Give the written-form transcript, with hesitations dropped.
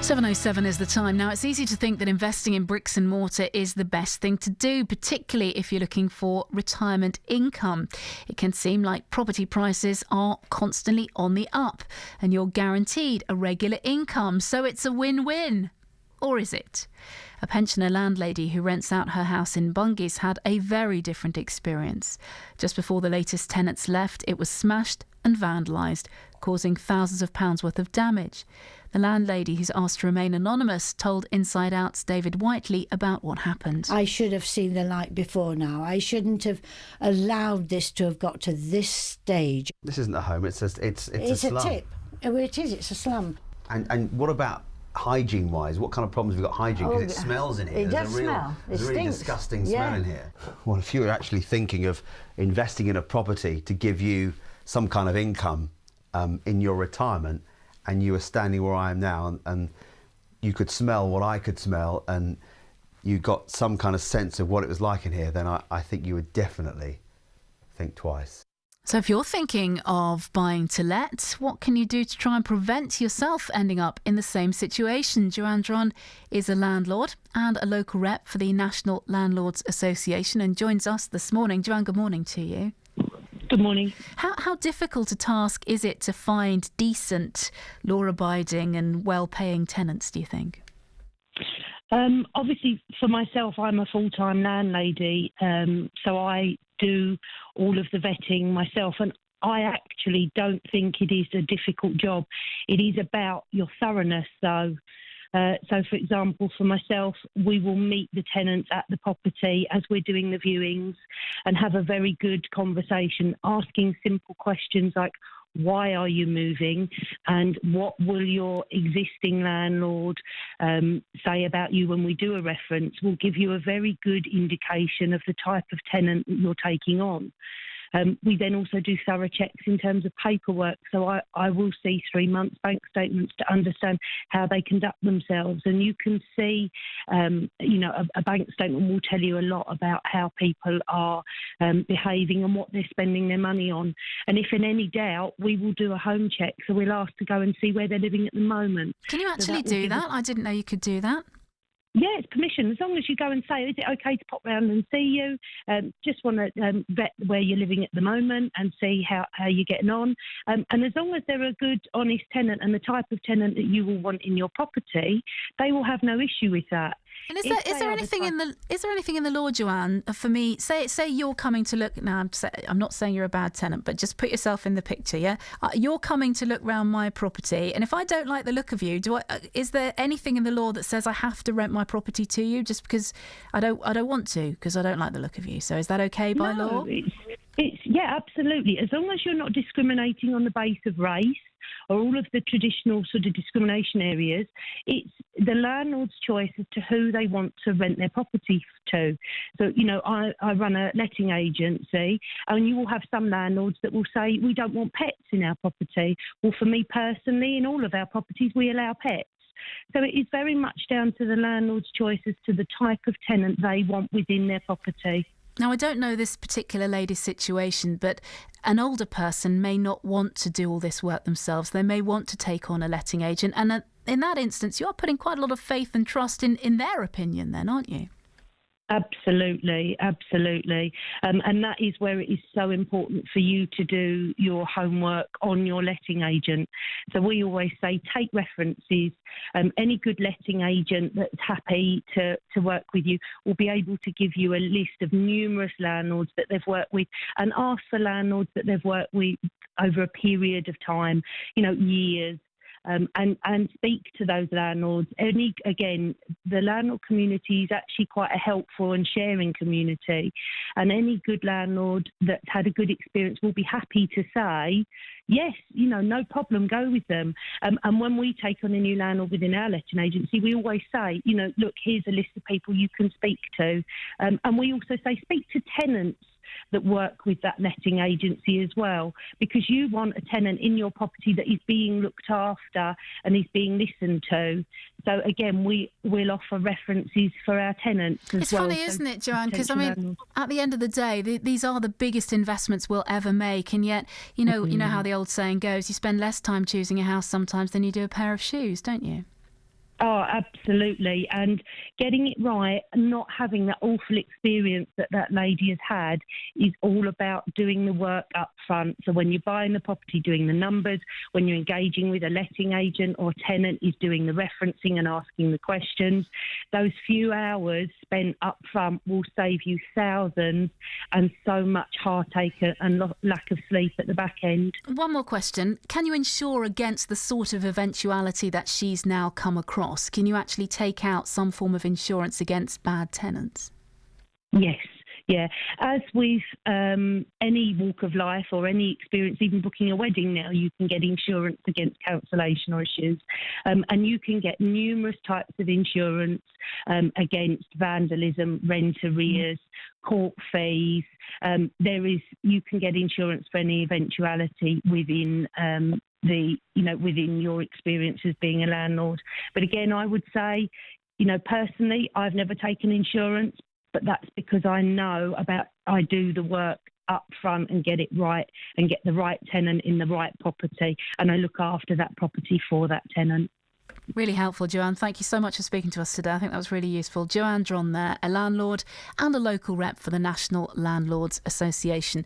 7:07 is the time. Now, it's easy to think that investing in bricks and mortar is the best thing to do, particularly if you're looking for retirement income. It can seem like property prices are constantly on the up and you're guaranteed a regular income, so it's a win-win. Or is it? A pensioner landlady who rents out her house in Bungies had a very different experience. Just before the latest tenants left, it was smashed and vandalised, causing thousands of pounds worth of damage. The landlady, who's asked to remain anonymous, told Inside Out's David Whiteley about what happened. I should have seen the light before now. I shouldn't have allowed this to have got to this stage. This isn't a home, it's a slum. It's a tip. Oh, it is, it's a slum. And what about hygiene-wise? What kind of problems have we got hygiene? Because it smells in here. It does smell. There's a really disgusting smell in here. Well, if you were actually thinking of investing in a property to give you some kind of income in your retirement, and you were standing where I am now, and you could smell what I could smell, and you got some kind of sense of what it was like in here, then I think you would definitely think twice. So if you're thinking of buying to let, what can you do to try and prevent yourself ending up in the same situation? Joanne is a landlord and a local rep for the National Landlords Association and joins us this morning. Joanne, good morning to you. Good morning. How difficult a task is it to find decent, law-abiding and well-paying tenants, do you think? Obviously, for myself, I'm a full-time landlady, so I do all of the vetting myself, and I actually don't think it is a difficult job. It is about your thoroughness, though. So, for example, for myself, we will meet the tenants at the property as we're doing the viewings and have a very good conversation, asking simple questions like, why are you moving, and what will your existing landlord say about you when we do a reference? Will give you a very good indication of the type of tenant that you're taking on. We then also do thorough checks in terms of paperwork. So I will see 3 months bank statements to understand how they conduct themselves. And you can see, a bank statement will tell you a lot about how people are behaving and what they're spending their money on. And if in any doubt, we will do a home check. So we'll ask to go and see where they're living at the moment. Can you actually do that? I didn't know you could do that. Yeah, it's permission. As long as you go and say, is it okay to pop round and see you? Just want to vet where you're living at the moment and see how you're getting on. And as long as they're a good, honest tenant and the type of tenant that you will want in your property, they will have no issue with that. And is there anything in the law, Joanne, for me? Say you're coming to look. Now, I'm not saying you're a bad tenant, but just put yourself in the picture. Yeah, you're coming to look round my property, and if I don't like the look of you, is there anything in the law that says I have to rent my property to you just because I don't want to, because I don't like the look of you? So is that okay by law? Yeah, absolutely. As long as you're not discriminating on the basis of race or all of the traditional sort of discrimination areas, it's the landlord's choice as to who they want to rent their property to. So, I run a letting agency, and you will have some landlords that will say, we don't want pets in our property. Well, for me personally, in all of our properties, we allow pets. So it is very much down to the landlord's choice as to the type of tenant they want within their property. Now, I don't know this particular lady's situation, but an older person may not want to do all this work themselves. They may want to take on a letting agent. And in that instance, you're putting quite a lot of faith and trust in their opinion then, aren't you? Absolutely. And that is where it is so important for you to do your homework on your letting agent. So we always say take references. Any good letting agent that's happy to work with you will be able to give you a list of numerous landlords that they've worked with, and ask for landlords that they've worked with over a period of time, years. And speak to those landlords. Again, the landlord community is actually quite a helpful and sharing community, and any good landlord that's had a good experience will be happy to say, yes, no problem, go with them. And when we take on a new landlord within our letting agency, we always say, look, here's a list of people you can speak to. And we also say speak to tenants that work with that letting agency as well, because you want a tenant in your property that is being looked after and is being listened to. So again, we'll offer references for our tenants as well. It's funny, isn't it, Joanne? Because at the end of the day, these are the biggest investments we'll ever make, and yet, you know how the old saying goes: you spend less time choosing a house sometimes than you do a pair of shoes, don't you? Oh, absolutely. And getting it right, not having that awful experience that that lady has had, is all about doing the work up front. So when you're buying the property, doing the numbers, when you're engaging with a letting agent or tenant, is doing the referencing and asking the questions. Those few hours spent up front will save you thousands and so much heartache and lack of sleep at the back end. One more question. Can you insure against the sort of eventuality that she's now come across? Can you actually take out some form of insurance against bad tenants? Yes, yeah. As with any walk of life or any experience, even booking a wedding now, you can get insurance against cancellation or issues. And you can get numerous types of insurance against vandalism, rent arrears, court fees. You can get insurance for any eventuality within within your experience as being a landlord. But again, I would say, personally, I've never taken insurance, but that's because I do the work up front and get it right and get the right tenant in the right property, and I look after that property for that tenant. Really helpful, Joanne. Thank you so much for speaking to us today. I think that was really useful. Joanne Dron there, a landlord and a local rep for the National Landlords Association.